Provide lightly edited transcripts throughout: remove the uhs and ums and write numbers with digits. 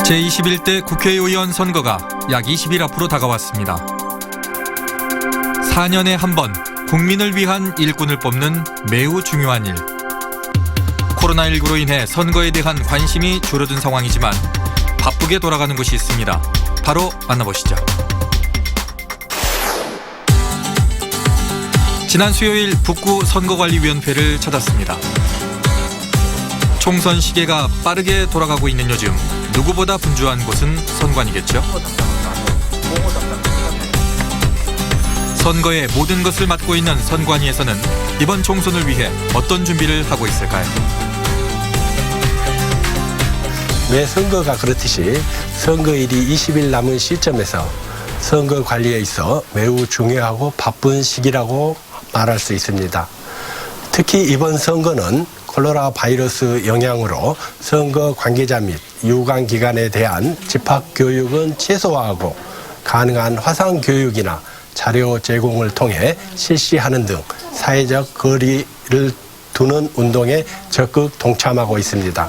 제21대 국회의원 선거가 약 20일 앞으로 다가왔습니다. 4년에 한 번 국민을 위한 일꾼을 뽑는 매우 중요한 일. 코로나19로 인해 선거에 대한 관심이 줄어든 상황이지만 바쁘게 돌아가는 곳이 있습니다. 바로 만나보시죠. 지난 수요일 북구 선거관리위원회를 찾았습니다. 총선 시계가 빠르게 돌아가고 있는 요즘 누구보다 분주한 곳은 선관위겠죠. 선거의 모든 것을 맡고 있는 선관위에서는 이번 총선을 위해 어떤 준비를 하고 있을까요? 매 선거가 그렇듯이 선거일이 20일 남은 시점에서 선거 관리에 있어 매우 중요하고 바쁜 시기라고 말할 수 있습니다. 특히 이번 선거는 코로나 바이러스 영향으로 선거 관계자 및 유관 기관에 대한 집합 교육은 최소화하고 가능한 화상 교육이나 자료 제공을 통해 실시하는 등 사회적 거리를 두는 운동에 적극 동참하고 있습니다.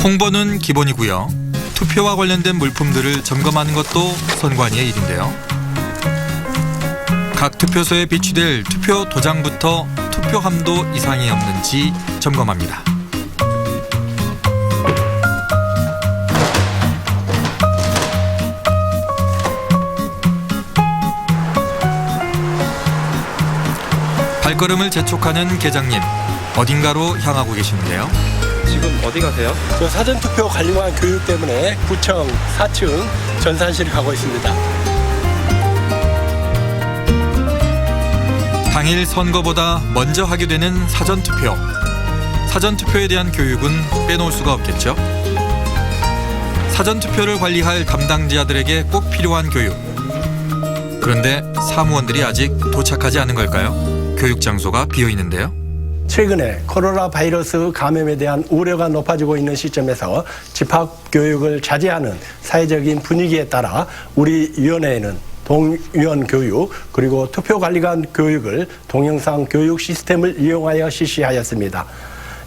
홍보는 기본이고요. 투표와 관련된 물품들을 점검하는 것도 선관위의 일인데요. 각 투표소에 비치될 투표 도장부터 투표함도 이상이 없는지 점검합니다. 발걸음을 재촉하는 계장님, 어딘가로 향하고 계시는데요. 지금 어디 가세요? 저 사전투표 관리관 교육 때문에 구청 4층 전산실 가고 있습니다. 당일 선거보다 먼저 하게 되는 사전투표. 사전투표에 대한 교육은 빼놓을 수가 없겠죠. 사전투표를 관리할 담당자들에게 꼭 필요한 교육. 그런데 사무원들이 아직 도착하지 않은 걸까요? 교육 장소가 비어 있는데요. 최근에 코로나 바이러스 감염에 대한 우려가 높아지고 있는 시점에서 집합교육을 자제하는 사회적인 분위기에 따라 우리 위원회에는 동위원 교육 그리고 투표관리관 교육을 동영상 교육 시스템을 이용하여 실시하였습니다.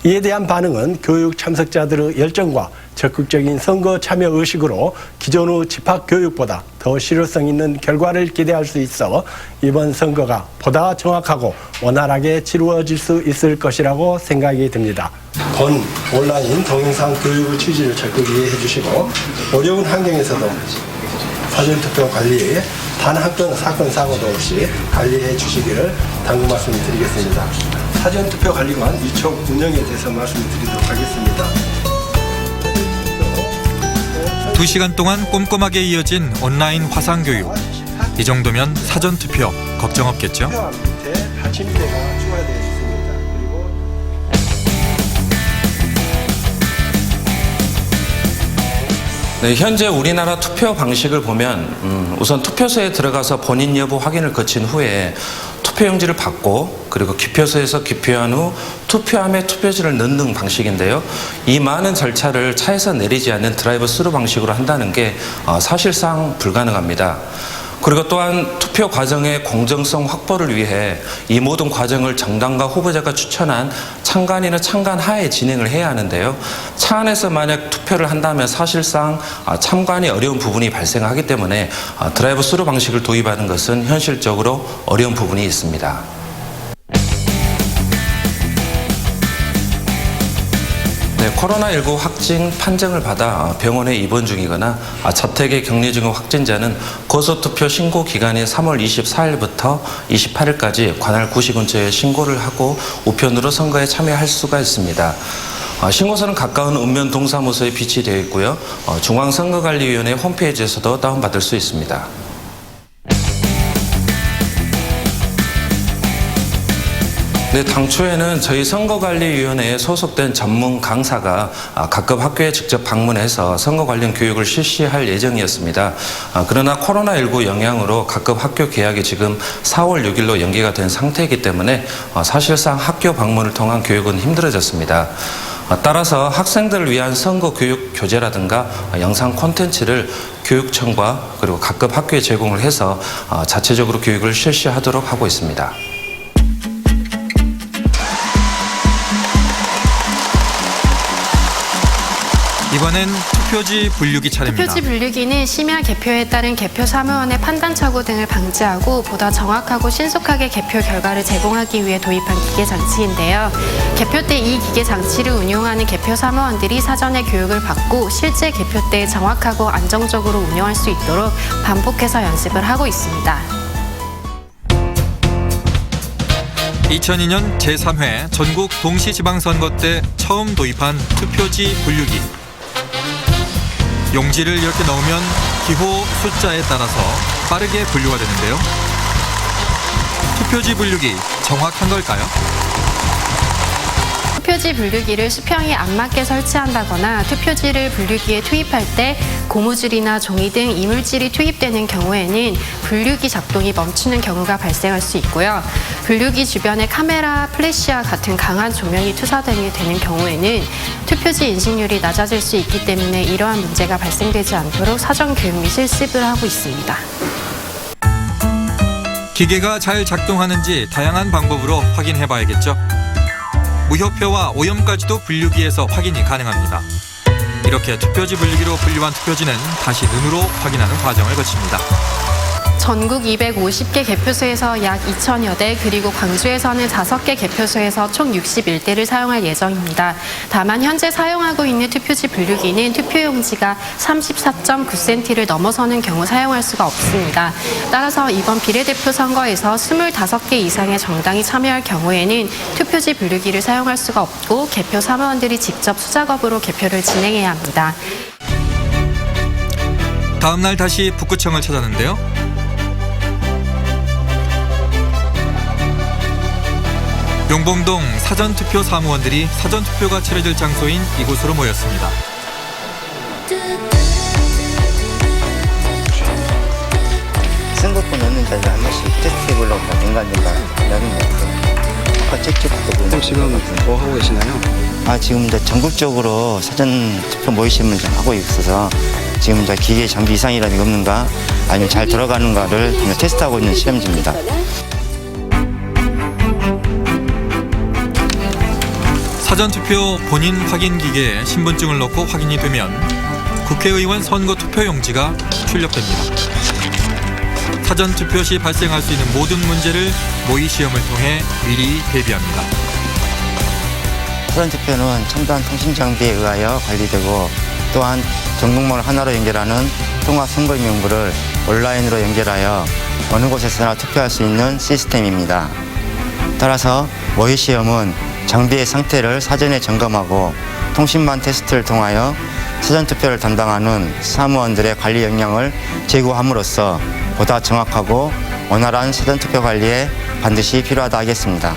이에 대한 반응은 교육 참석자들의 열정과 적극적인 선거 참여 의식으로 기존의 집합교육보다 더 실효성 있는 결과를 기대할 수 있어 이번 선거가 보다 정확하고 원활하게 치루어질 수 있을 것이라고 생각이 듭니다. 본 온라인 동영상 교육의 취지를 적극 이해해 주시고 어려운 환경에서도 사전투표 관리에 단 한 건 사건 사고도 없이 관리해 주시기를 당부 말씀드리겠습니다. 사전투표 관리관 위촉 운영에 대해서 말씀드리도록 하겠습니다. 2시간 동안 꼼꼼하게 이어진 온라인 화상교육. 이 정도면 사전투표 걱정 없겠죠? 밑에 받침대가 추가되어 있습니다. 그리고 네, 현재 우리나라 투표 방식을 보면 우선 투표소에 들어가서 본인 여부 확인을 거친 후에 투표용지를 받고 그리고 기표소에서 기표한 후 투표함에 투표지를 넣는 방식인데요. 이 많은 절차를 차에서 내리지 않는 드라이브 스루 방식으로 한다는 게 사실상 불가능합니다. 그리고 또한 투표 과정의 공정성 확보를 위해 이 모든 과정을 정당과 후보자가 추천한 참관인의 참관 하에 진행을 해야 하는데요. 차 안에서 만약 투표를 한다면 사실상 참관이 어려운 부분이 발생하기 때문에 드라이브 스루 방식을 도입하는 것은 현실적으로 어려운 부분이 있습니다. 네, 코로나19 확진 판정을 받아 병원에 입원 중이거나 자택에 격리 중인 확진자는 거소투표 신고 기간인 3월 24일부터 28일까지 관할 구시 근처에 신고를 하고 우편으로 선거에 참여할 수가 있습니다. 신고서는 가까운 읍면 동사무소에 비치되어 있고요. 중앙선거관리위원회 홈페이지에서도 다운받을 수 있습니다. 네, 당초에는 저희 선거관리위원회에 소속된 전문 강사가 각급 학교에 직접 방문해서 선거 관련 교육을 실시할 예정이었습니다. 그러나 코로나19 영향으로 각급 학교 개학이 지금 4월 6일로 연기가 된 상태이기 때문에 사실상 학교 방문을 통한 교육은 힘들어졌습니다. 따라서 학생들을 위한 선거 교육 교재라든가 영상 콘텐츠를 교육청과 그리고 각급 학교에 제공을 해서 자체적으로 교육을 실시하도록 하고 있습니다. 이번엔 투표지 분류기 차례입니다. 투표지 분류기는 심야 개표에 따른 개표 사무원의 판단 착오 등을 방지하고 보다 정확하고 신속하게 개표 결과를 제공하기 위해 도입한 기계 장치인데요. 개표 때 이 기계 장치를 운용하는 개표 사무원들이 사전에 교육을 받고 실제 개표 때 정확하고 안정적으로 운영할 수 있도록 반복해서 연습을 하고 있습니다. 2002년 제3회 전국 동시지방선거 때 처음 도입한 투표지 분류기. 용지를 이렇게 넣으면 기호 숫자에 따라서 빠르게 분류가 되는데요. 투표지 분류기 정확한 걸까요? 투표지 분류기를 수평이 안 맞게 설치한다거나 투표지를 분류기에 투입할 때 고무줄이나 종이 등 이물질이 투입되는 경우에는 분류기 작동이 멈추는 경우가 발생할 수 있고요. 분류기 주변에 카메라, 플래시와 같은 강한 조명이 투사되게 되는 경우에는 투표지 인식률이 낮아질 수 있기 때문에 이러한 문제가 발생되지 않도록 사전 교육 및 실습을 하고 있습니다. 기계가 잘 작동하는지 다양한 방법으로 확인해 봐야겠죠. 무효표와 오염까지도 분류기에서 확인이 가능합니다. 이렇게 투표지 분류기로 분류한 투표지는 다시 눈으로 확인하는 과정을 거칩니다. 전국 250개 개표소에서 약 2,000여 대, 그리고 광주에서는 5개 개표소에서 총 61대를 사용할 예정입니다. 다만 현재 사용하고 있는 투표지 분류기는 투표용지가 34.9cm를 넘어서는 경우 사용할 수가 없습니다. 따라서 이번 비례대표 선거에서 25개 이상의 정당이 참여할 경우에는 투표지 분류기를 사용할 수가 없고 개표 사무원들이 직접 수작업으로 개표를 진행해야 합니다. 다음 날 다시 북구청을 찾았는데요. 용봉동 사전투표 사무원들이 사전투표가 치러질 장소인 이곳으로 모였습니다. 선거권 얻는 자리를 한 번씩 테스트해보려고 중간중간 나는데 아까 책도 보면 지금 뭐 하고 계시나요? 지금 이제 전국적으로 사전투표 모의시험을 좀 하고 있어서 지금 이제 기계 장비 이상이라는 게 없는가 아니면 잘 돌아가는가를 테스트하고 있는 시험지입니다. 사전투표 본인 확인 기계에 신분증을 넣고 확인이 되면 국회의원 선거 투표용지가 출력됩니다. 사전투표 시 발생할 수 있는 모든 문제를 모의시험을 통해 미리 대비합니다. 사전투표는 첨단 통신 장비에 의하여 관리되고 또한 전국망을 하나로 연결하는 통합선거인명부를 온라인으로 연결하여 어느 곳에서나 투표할 수 있는 시스템입니다. 따라서 모의시험은 장비의 상태를 사전에 점검하고 통신망 테스트를 통하여 사전투표를 담당하는 사무원들의 관리 역량을 제고함으로써 보다 정확하고 원활한 사전투표 관리에 반드시 필요하다 하겠습니다.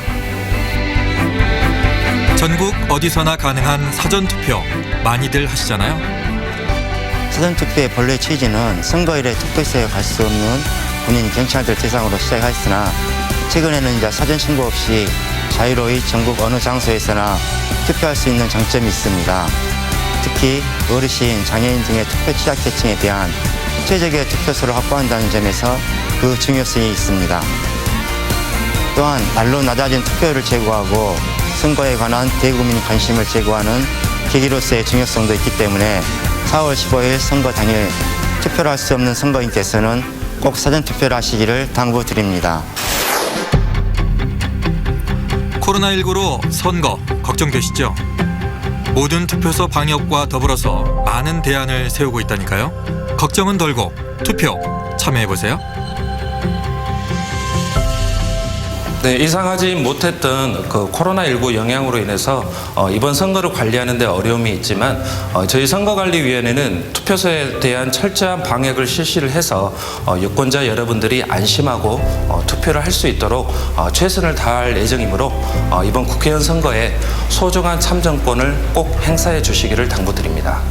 전국 어디서나 가능한 사전투표 많이들 하시잖아요. 사전투표의 본래 취지는 선거일에 투표소에 갈 수 없는 군인 경찰들 대상으로 시작했으나 최근에는 이제 사전 신고 없이 자유로이 전국 어느 장소에서나 투표할 수 있는 장점이 있습니다. 특히 어르신, 장애인 등의 투표 취약계층에 대한 최적의 투표소를 확보한다는 점에서 그 중요성이 있습니다. 또한 날로 낮아진 투표율을 제고하고 선거에 관한 대국민 관심을 제고하는 계기로서의 중요성도 있기 때문에 4월 15일 선거 당일 투표를 할 수 없는 선거인께서는 꼭 사전투표를 하시기를 당부드립니다. 코로나19로 선거 걱정되시죠? 모든 투표소 방역과 더불어서 많은 대안을 세우고 있다니까요. 걱정은 덜고 투표 참여해보세요. 네, 예상하지 못했던 그 코로나19 영향으로 인해서 이번 선거를 관리하는 데 어려움이 있지만 저희 선거관리위원회는 투표소에 대한 철저한 방역을 실시를 해서 유권자 여러분들이 안심하고 투표를 할 수 있도록 최선을 다할 예정이므로 이번 국회의원 선거에 소중한 참정권을 꼭 행사해 주시기를 당부드립니다.